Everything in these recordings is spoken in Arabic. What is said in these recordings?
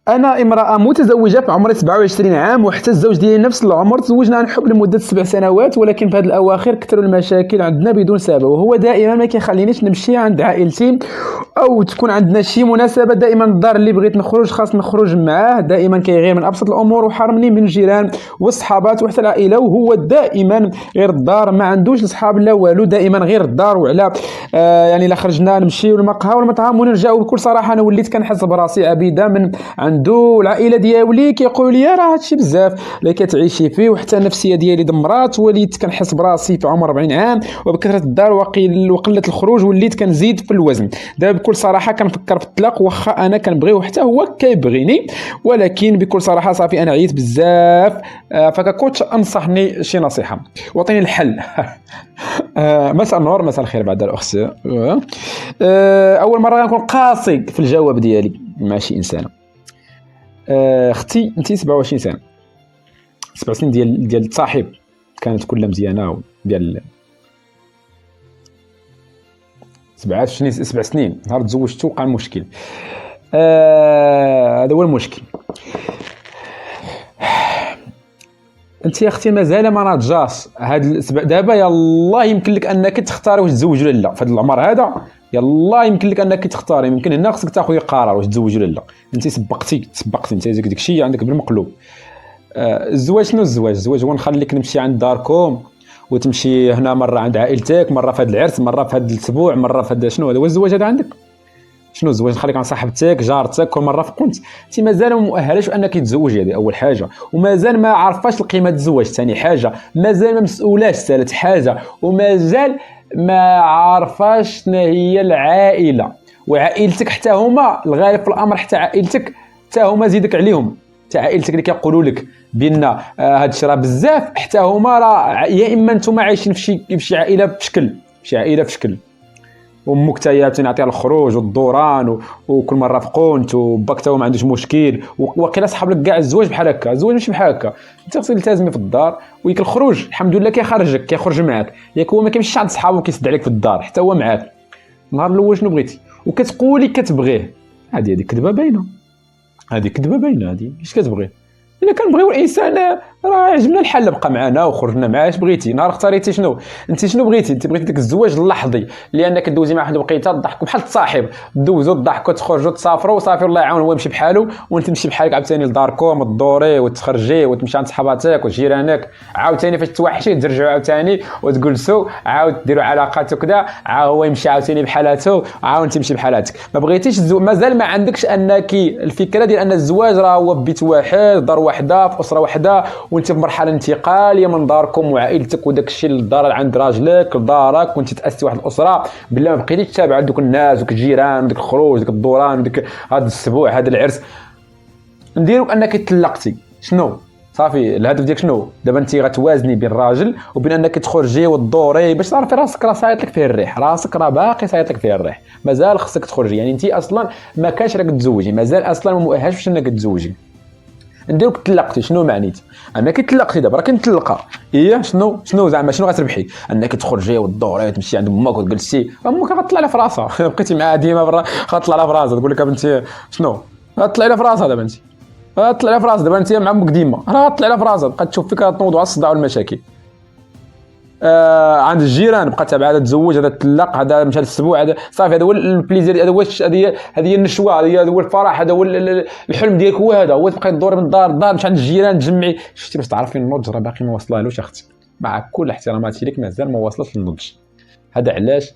انا امراه متزوجه في عمري 27 عام، وحتى الزوج ديالي نفس العمر، تزوجنا عن حب لمده 7 سنوات، ولكن في هذه الاواخر كثروا المشاكل عندنا بدون سبب، وهو دائما ما كيخلينيش نمشي عند عائلتي او تكون عندنا شي مناسبه. دائما الدار اللي بغيت نخرج خاص نخرج معاه، دائما كيغير من ابسط الامور وحرمني من الجيران والصحابات وحتى العائله، وهو دائما غير الدار، ما عندوش اصحاب لا والو، دائما غير الدار. وعلى يعني لا خرجنا نمشيو للمقهى والمطعم ونرجعوا. بكل صراحه انا وليت كنحس براسي عبيده من عنده. العائله ديالي كيقولوا لي راه هادشي بزاف اللي كتعيشي فيه، وحتى النفسيه ديالي دمرات. وليت كنحس براسي في عمر 40 عام، وبكثره الدار وقله الخروج وليت كنزيد في الوزن. دابا بكل صراحه كنفكر في الطلاق، واخا انا كنبغيه وحتى هو كيبغيني، ولكن بكل صراحه صافي انا عييت بزاف. فككوتش انصحني شي نصيحه واعطيني الحل. مساء النور، مساء الخير بعد الاخت. اول مره غنكون قاسي في الجواب ديالي مع شي انسان. اختي انت 27 سنه، 7 سنين ديال التصاحب كانت كلها مزيانه، ديال 7 سنين نهار تزوجت وقع المشكل. هذا هو المشكل. انت يا اختي مازال ما ناضجاش. دابا يلاه يمكن لك انك تختاري واش تزوج ولا لا. في هذا العمر هذا يلاه يمكن لك انك تختاري. يمكن هنا خصك تاخذي قرار واش تزوج ولا لا. انت سبقتي انت داك الشيء عندك بالمقلوب. الزواج شنو الزواج هو نخليك نمشي عند داركم وتمشي هنا مره عند عائلتك، مره في هذا العرس، مره في هذا الاسبوع، مره في هذا. شنو هذا هو الزواج هذا عندك؟ شنو الزواج؟ نخليك عند صاحبتك جارتك كل مره في كنت. انت مازال ما مؤهلاش انك تتزوجي، هذه اول حاجه، ومازال ما عرفاش القيمه ديال الزواج، ثاني حاجه، مازال ما مسؤولاش، ثالث حاجه، ومازال ما عارفاش شنو هي العائله. وعائلتك حتى هما الغالب في الامر، حتى عائلتك حتى هما زيدك عليهم، حتى عائلتك اللي كيقولوا لك بان هذا الشيء راه بزاف، حتى هما راه يا اما انتم عايشين في شي عائله بشكل، شي عائله في شكل. امك حتى هي تعطيها الخروج والدوران وكل مره في قونت، وباك حتى هو ما عندوش مشكل، وقيلا صحاب لك كاع الزواج بحال هكا. الزواج ماشي بحال هكا، انت خصك تلتزمي في الدار، وياك الخروج الحمد لله كيخرج معاك، ياك هو ما كيمشيش عند صحابه وكيسد عليك في الدار، حتى هو معاك. النهار الاول شنو بغيتي وكتقولي كتبغيه، هذه كذبه باينه، هذه كذبه باينه، هذه اش كتبغي؟ الا كنبغيو الانسان راه عجبنا الحل بقى معنا وخرجنا معاه. اش بغيتي نهار اختاريتي شنو؟ انت شنو بغيتي؟ انت بغيتي داك الزواج اللحظي لانك دوزي مع واحد الوقيته تضحكوا بحال التصاحب، دوزوا تضحكوا تخرجوا تسافروا وصافي الله يعاون، هو يمشي بحاله وانت تمشي بحالك عاوتاني لداركم وتدوري وتخرجي وتمشي عند صحاباتك وجيرانك، عاوتاني فاش توحشي ترجعوا عاوتاني وتجلسوا عاود ديروا علاقات وكذا، عا هو يمشي عاوتاني بحالاته، عاود تمشي بحالاتك. ما بغيتيش مازال ما عندكش انك الفكره ديال ان الزواج راه هو بيت واحد، دار واحده، في اسره واحده، وانت في مرحله انتقاليه من داركم وعائلتك وداك الشيء للدار عند راجلك لدارك، وانت تاسسي واحد الاسره بالله. ما بقيتيش تتابع دوك الناس ودوك الجيران ودوك الخروج ودوك الدوران ودوك هذا الاسبوع هذا العرس. نديرو انك تطلقتي. شنو صافي الهدف ديالك شنو؟ دابا انت غتوازني بين الراجل وبين انك تخرجي وتدوري باش تعرفي راسك راه صايط لك فيه الريح، راسك راه باقي صايط لك فيه الريح، مازال خصك تخرجي. يعني انت اصلا ما كانش راك تزوجي، مازال اصلا ما مؤهلش باش انك تزوجي. نديروك تطلقتي. شنو معنيت؟ انك تطلقتي دابا راك مطلقه. هي شنو زعما شنو غتربحي؟ انك تخرجي وتدوري وتمشي عند امك وتجلسي، امك غتطلع لها في راسها. بقيتي معاها ديما برا غتطلع لها في راسها تقول لك بنتي شنو غتطلع لها في راسها. دابا انت غتطلع لها في راسها، دابا انت مع امك ديما راه غتطلع لها في راسها، بقات تشوف فيك تنوضوا على الصداع والمشاكل. عند الجيران بقى تابع هذا تزوج هذا تطلق هذا مشى للسبوع هذا صافي. هذا هو البليزير، هذا هو هذه هي النشوه، هذا هو الفرح، هذا هو الحلم ديالك، هو هذا هو. تبقى تدوري من دار لدار مش عند الجيران تجمعي. شفتي باش تعرفي النضج راه باقي ما وصلهالوش اختي، مع كل احتراماتي لك مازال ما وصلش للنضج. هذا علاش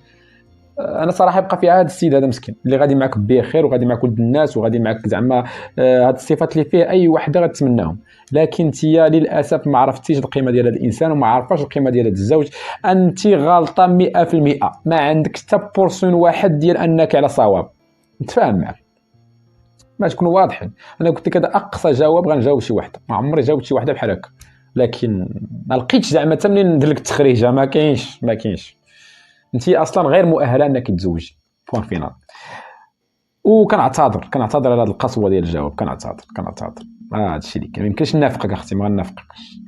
انا صراحه يبقى فيها هذا السيد هذا مسكين اللي غادي معك بخير وغادي معك ولد الناس وغادي معك زعما هاد الصفات اللي فيه اي وحده غتتمناهم. لكن انت للاسف ما عرفتيش القيمه ديال هذا الانسان وما عارفاش القيمه ديال هذا الزوج. انت غلطه 100%، ما عندك حتى بورسون واحد ديال انك على صواب. نتفاهم معك باش نكونوا واضحين. انا قلت لك هذا اقصى جواب غنجاوب شي وحده، ما عمري جاوبت شي وحده بحال هكا، لكن ما لقيتش زعما حتى منين ندير لك التخريجه. ما كاينش. انت اصلا غير مؤهله انك تتزوجي بوان فينال. وكنعتذر على هذه القسوه ديال الجواب، كنعتذر هذا الشيء اللي كان ما يمكنش نافقك اختي، ما غنافقكش.